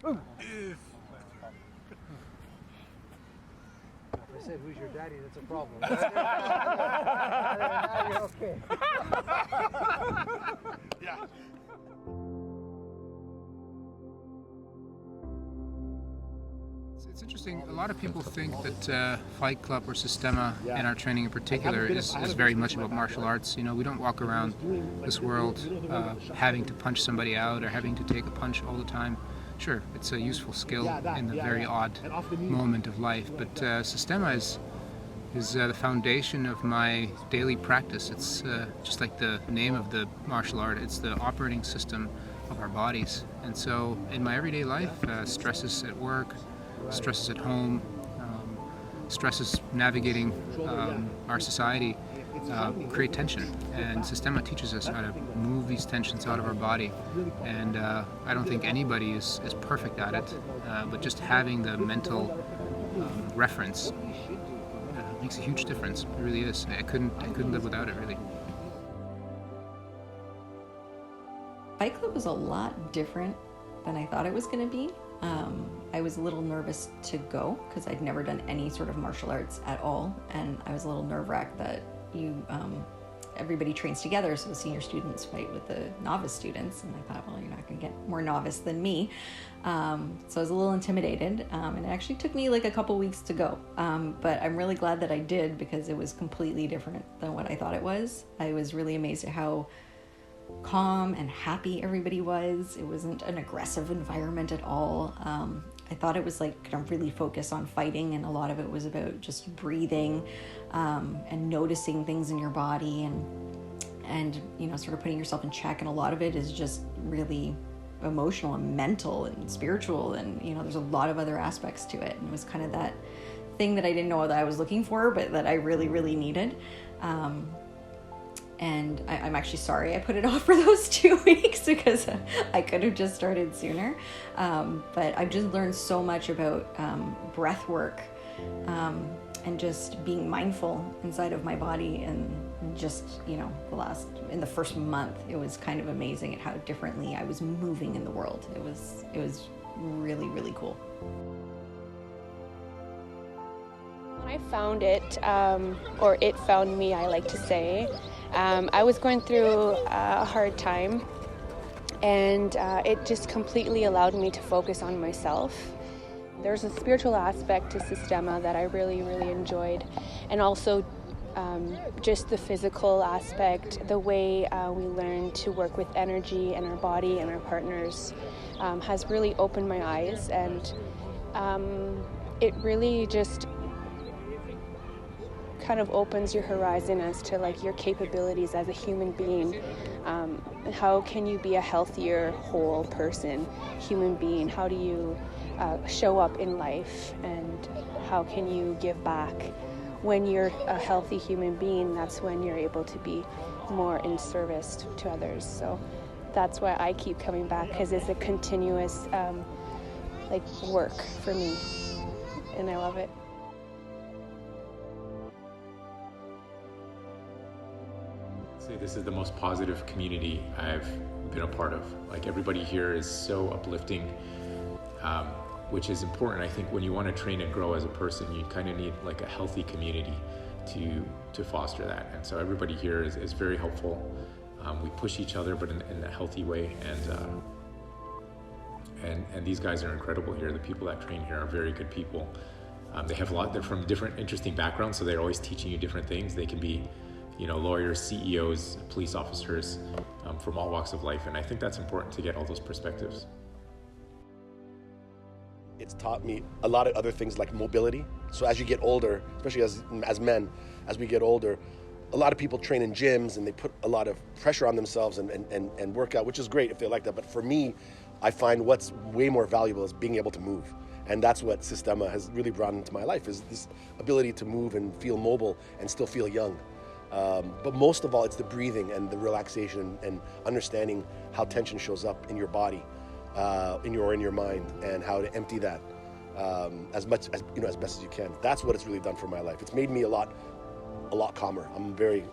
If I said, who's your daddy, that's a problem. Now you're okay. Yeah. It's interesting. A lot of people think that Fight Club or Sistema, in our training in particular, is very much about martial arts. You know, we don't walk around this world having to punch somebody out or having to take a punch all the time. Sure, it's a useful skill in the very odd moment of life, but Sistema is the foundation of my daily practice. It's just like the name of the martial art. It's the operating system of our bodies. And so in my everyday life, stresses at work, stresses at home, stresses navigating our society create tension. And Sistema teaches us how to move these tensions out of our body. And I don't think anybody is perfect at it, but just having the mental reference makes a huge difference. It really is. I couldn't live without it, really. Fight Club was a lot different than I thought it was going to be. I was a little nervous to go because I'd never done any sort of martial arts at all, and I was a little nerve-wracked that everybody trains together, so the senior students fight with the novice students, and I thought, well, you're not going to get more novice than me. So I was a little intimidated, and it actually took me like a couple weeks to go, but I'm really glad that I did because it was completely different than what I thought it was. I was really amazed at how calm and happy everybody was. It wasn't an aggressive environment at all. I thought it was like kind of really focused on fighting, and a lot of it was about just breathing and noticing things in your body and you know, sort of putting yourself in check. And a lot of it is just really emotional and mental and spiritual, and you know, there's a lot of other aspects to it. And it was kind of that thing that I didn't know that I was looking for, but that I really, really needed. And I'm actually sorry I put it off for those 2 weeks because I could have just started sooner. But I've just learned so much about breath work and just being mindful inside of my body. And just, you know, in the first month, it was kind of amazing at how differently I was moving in the world. It was really, really cool. When I found it, or it found me, I like to say, I was going through a hard time, and it just completely allowed me to focus on myself. There's a spiritual aspect to Sistema that I really, really enjoyed, and also just the physical aspect, the way we learn to work with energy and our body and our partners has really opened my eyes, and it really just kind of opens your horizon as to like your capabilities as a human being. How can you be a healthier, whole person, human being? How do you show up in life, and how can you give back? When you're a healthy human being, that's when you're able to be more in service to others. So that's why I keep coming back, because it's a continuous like work for me, and I love it. This is the most positive community I've been a part of. Like, everybody here is so uplifting, which is important. I think when you want to train and grow as a person, you kind of need like a healthy community to foster that. And so everybody here is very helpful. We push each other, but in a healthy way. And these guys are incredible here. The people that train here are very good people. They're from different interesting backgrounds, so they're always teaching you different things. They can be, you know, lawyers, CEOs, police officers, from all walks of life. And I think that's important to get all those perspectives. It's taught me a lot of other things like mobility. So as you get older, especially as men, as we get older, a lot of people train in gyms and they put a lot of pressure on themselves and work out, which is great if they like that. But for me, I find what's way more valuable is being able to move. And that's what Sistema has really brought into my life, is this ability to move and feel mobile and still feel young. But most of all, it's the breathing and the relaxation and understanding how tension shows up in your body, in your mind, and how to empty that as best as you can. That's what it's really done for my life. It's made me a lot calmer. I'm a very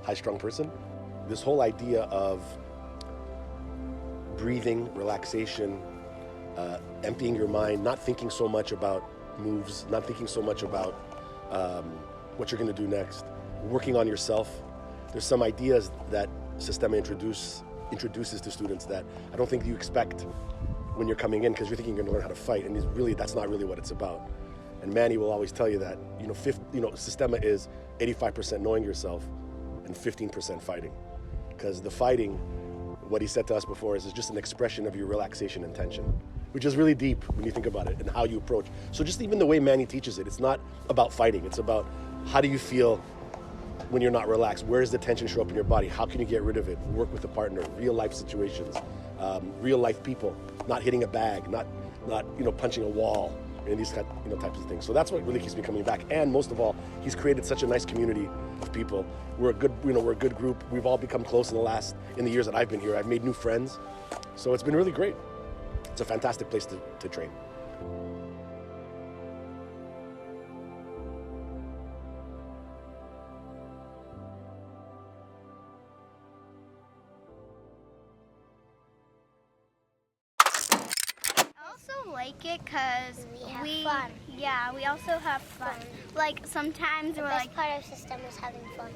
high-strung person. This whole idea of breathing, relaxation, emptying your mind, not thinking so much about moves, not thinking so much about what you're going to do next, working on yourself. There's some ideas that Sistema introduces to students that I don't think you expect when you're coming in, because you're thinking you're going to learn how to fight, and that's not really what it's about. And Manny will always tell you that, Sistema is 85% knowing yourself and 15% fighting. Because the fighting, what he said to us before, is just an expression of your relaxation and tension, which is really deep when you think about it and how you approach. So just even the way Manny teaches it, it's not about fighting. It's about how do you feel when you're not relaxed? Where does the tension show up in your body? How can you get rid of it? Work with a partner, real life situations, real life people, not hitting a bag, not punching a wall, and these types of things. So that's what really keeps me coming back. And most of all, he's created such a nice community of people. We're a good group. We've all become close in the years that I've been here. I've made new friends. So it's been really great. It's a fantastic place to train. Like it because we fun. Yeah, we also have fun. Like sometimes we're like part of system is having fun.